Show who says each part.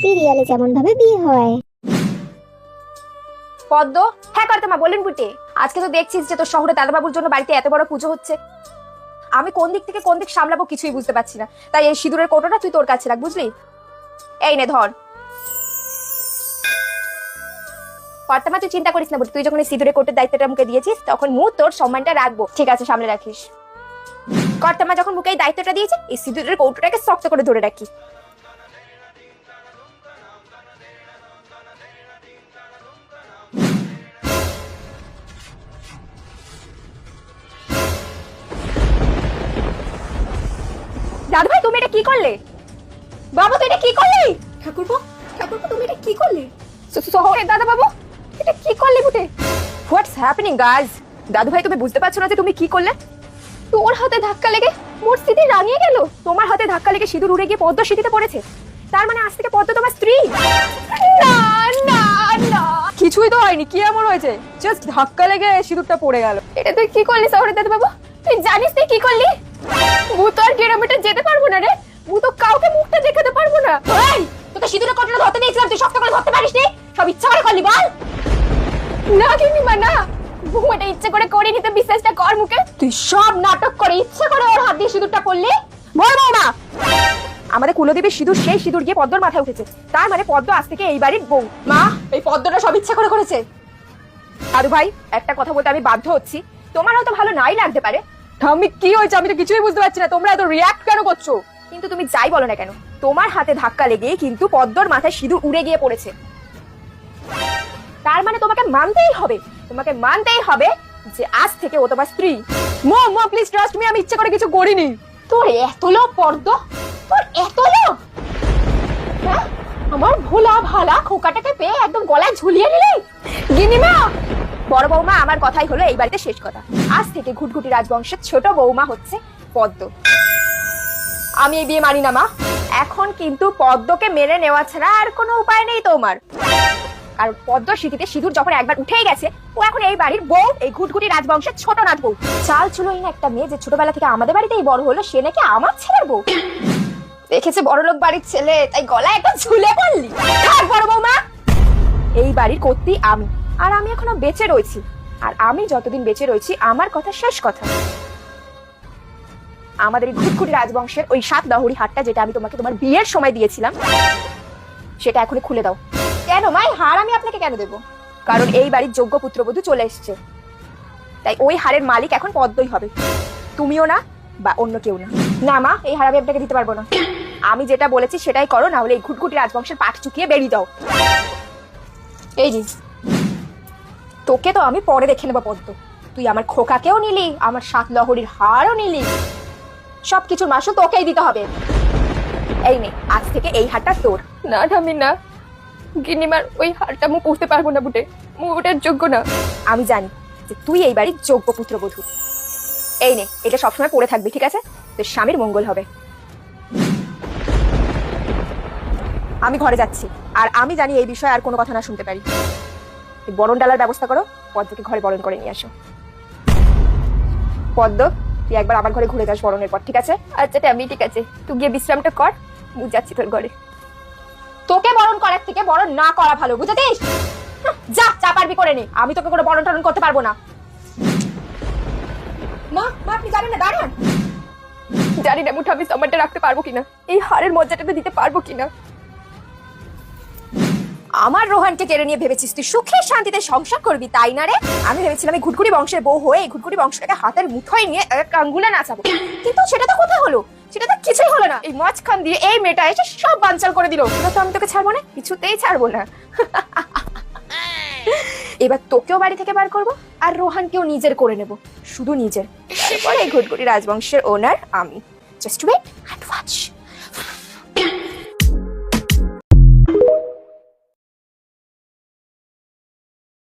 Speaker 1: সিরিয়ালে যেমন ভাবে বিয়ে হয়।
Speaker 2: পদ্ম, হ্যাঁ কর্তামা বলেন বুটে। আজকে তো দেখছিস যে তোর শহরে দাদাবাবুর জন্য বাড়িতে এত বড় পুজো হচ্ছে। আমি কোন দিক থেকে কোন দিক সামলাবো কিছুই বুঝতে পারছি না। তাই এই সিঁদুরের কৌটোটা তুই তোর কাছে রাখ, বুঝলি? এই নে ধর। কর্তামা তুই চিন্তা করিস না বুটি, তুই যখন এই সিঁদুরের কৌটোর দায়িত্বটা মুখে দিয়েছিস তখন তোর সম্মানটা রাখবো, ঠিক আছে? সামনে রাখিস। কর্তামা যখন মুখে এই দায়িত্বটা দিয়েছে, এই সিঁদুরের কৌটোটাকে শক্ত করে ধরে রাখি। দাদু ভাই তুমি এটা কি করলে? বাবু তুই এটা কি করলি? ঠাকুরপো, ঠাকুরপো তুমি এটা কি করলে? শহরে দাদা বাবু এটা কি করলি বুটে? What's happening guys? দাদু ভাই তুমি বুঝতে পারছো না যে তুমি কি করলে? তোর হাতে ধাক্কা লেগে মোর স্মৃতি রাঙিয়ে গেল। তোমার হাতে ধাক্কা লেগে সিঁদুর উড়ে গিয়ে পদ্ম স্মৃতিতে পড়েছে। তার মানে আজ থেকে পদ্ম তোমার স্ত্রী? না না না, কিছুই তো হয়নি। কি এমন হয়েছে? জাস্ট ধাক্কা লেগে সিঁদুরটা পড়ে গেল। এটা তুই কি করলি শহরে দাদু বাবু? তুই জানিস তুই কি করলি? ভূত আর কিলোমিটার যেতে পারবো না রে। ভূত কাউকে মুখটা দেখাতে পারবো না। এই তোকে সিঁদুরের কটটা ধরতে দিয়েছিলাম, তুই শক্ত করে ধরতে পারিস নি? সব ইচ্ছা করে করলি বল? না কিনিমা না, এটা ইচ্ছে করে করিনি, তো বিশ্বাসটা কর মুখে। তুই সব নাটক করে ইচ্ছে করে ওর হাত দিয়ে সিঁদুরটা পড়লি। বল না, আমাদের কুলদেবীর সিঁদুর, সেই সিঁদুর গিয়ে পদ্মর মাথায় উঠেছে। তার মানে পদ্ম আজ থেকে এই বাড়ির বউ। মা, এই পদ্মটা সব ইচ্ছা করে করেছে। দাদু ভাই একটা কথা বলতে আমি বাধ্য হচ্ছি, তোমার হয়তো ভালো নাই লাগতে পারে। আমি কি হয়েছে আমি তো কিছুই বুঝতে পারছি না, তোমরা এত রিঅ্যাক্ট কেন করছো? কিন্তু তুমি যাই বলো না কেন, তোমার হাতে ধাক্কা লেগে কিন্তু পদ্মর মাথায় সিঁদুর উড়ে গিয়ে পড়েছে। তার মানে তোমাকে মানতেই হবে, তোমাকে মানতেই হবে যে আজ থেকে ও তোমার স্ত্রী। মম মম প্লিজ ট্রাস্ট মি, আমি ইচ্ছে করে কিছু করিনি। তোর এত লোভ পদ্ম, তোর এত লোভ? হ্যাঁ, আমার ভোলা ভালা খোকাটাকে পেয়ে একদম গলায় ঝুলিয়ে নিলি। গিনিমা, বড় বৌমা আমার কথাই হলো এই বাড়িতে শেষ কথা। আজ থেকে ঘুটঘুটি রাজবংশের ছোট বৌমা হচ্ছে পদ্ম। আমি এই বিয়ে মানি না মা। এখন কিন্তু পদ্মকে মেনে নেওয়া ছাড়া আর কোনো উপায় নেই তোমার। কারণ পদ্ম স্মৃতিতে সিঁদুর যখন একবার উঠেই গেছে, ও এখন এই বাড়ির বউ, এই ঘুটঘুটি রাজবংশের ছোট নাথ বউ। চাল ছিল না একটা মেয়ে যে ছোটবেলা থেকে আমাদের বাড়িতেই বড় হলো, সে নাকি আমার ছেলের বউ। দেখেছে বড়লোক বাড়ির ছেলে, তাই গলায় একটা ঝুলে পড়লি। থাক বড় বৌমা, এই বাড়ির কর্ত্রী আমি, আর আমি এখনো বেঁচে রয়েছি। আর আমি যতদিন বেঁচে রয়েছি আমার কথা শেষ কথা। আমাদের এই ঘুটঘুটি রাজবংশের ওই 7 লহরি হারটা, যেটা আমি তোমাকে তোমার বিয়ের সময় দিয়েছিলাম, সেটা এখনই খুলে দাও। কেন মা, এই হার আমি আপনাকে কেন দেবো? কারণ এই বাড়ির যোগ্য পুত্রবধূ চলে এসছে, তাই ওই হারের মালিক এখন পদ্মই হবে, তুমিও না বা অন্য কেউ না। না মা, এই হার আমি আপনাকে দিতে পারবো না। আমি যেটা বলেছি সেটাই করো, না হলে এই ঘুটঘুটি রাজবংশের পাঠ চুকিয়ে বেরিয়ে যাও। এই জি, তোকে তো আমি পরে দেখে নেবো পদ্ম। তুই আমার খোকাকেও নিলি, আমার 7 লহরির হারও নিলি, সবকিছুর মাসুল তোকেই দিতে হবে। এই নে, আজ থেকে এই হারটা তোর। না ঠামি না, গিনিমার ওই হারটা মু পড়তে পারবো না বুটে, মু ওটার যোগ্য না। আমি জানি যে তুই এই বাড়ির যোগ্য পুত্রবধূ। এই নে, এটা সবসময় পড়ে থাকবি, ঠিক আছে? তোর স্বামীর মঙ্গল হবে। আমি ঘরে যাচ্ছি, আর আমি জানি এই বিষয়ে আর কোনো কথা না শুনতে পারি। বরণ ডালার ব্যবস্থা করো, পদ্মকে ঘরে বরণ করে নিয়ে আসো। পদ্ম, তুই একবার আমার ঘরে ঘুরে যাস বরণের পর, ঠিক আছে? আচ্ছা আমি ঠিক আছে, তুই গিয়ে বিশ্রামটা কর, আমি যাচ্ছি তোর ঘরে। তোকে বরণ করার থেকে বরণ না করা ভালো, বুঝেছিস? যা চা পারবি করে নে, আমি তোকে কোনো বরণ টরণ করতে পারবো না। মা, মা আপনি জানেন না, দাঁড়ান। জানি না মুঠো আমি সম্মানটা রাখতে পারবো কিনা, এই হারের মর্যাদাটা দিতে পারবো কিনা। আমার রোহানকে কেড়ে নিয়ে ভেবেছিস তুই সুখে শান্তিতে সংসার করবি, তাই না রে? আমি ভেবেছিলাম এই ঘুটঘুটি বংশের বউ হয়ে ঘুটঘুটি বংশটাকে হাতের মুঠোয় নিয়ে এক আঙ্গুলে নাচাবো, কিন্তু সেটা তো কোথায় হলো? সেটা তো কিছুই হলো না। এই মাঝখান দিয়ে এই মেয়েটা এসে সব বানচাল করে দিল। তো আমি তোকে ছাড়বো না, কিছুতেই ছাড়বো না। এবার তোকেও বাড়ি থেকে বার করবো, আর রোহানকেও নিজের করে নেব, শুধু নিজের। তারপরে এই ঘুটঘুটি রাজবংশের ওনার আমি। Just wait.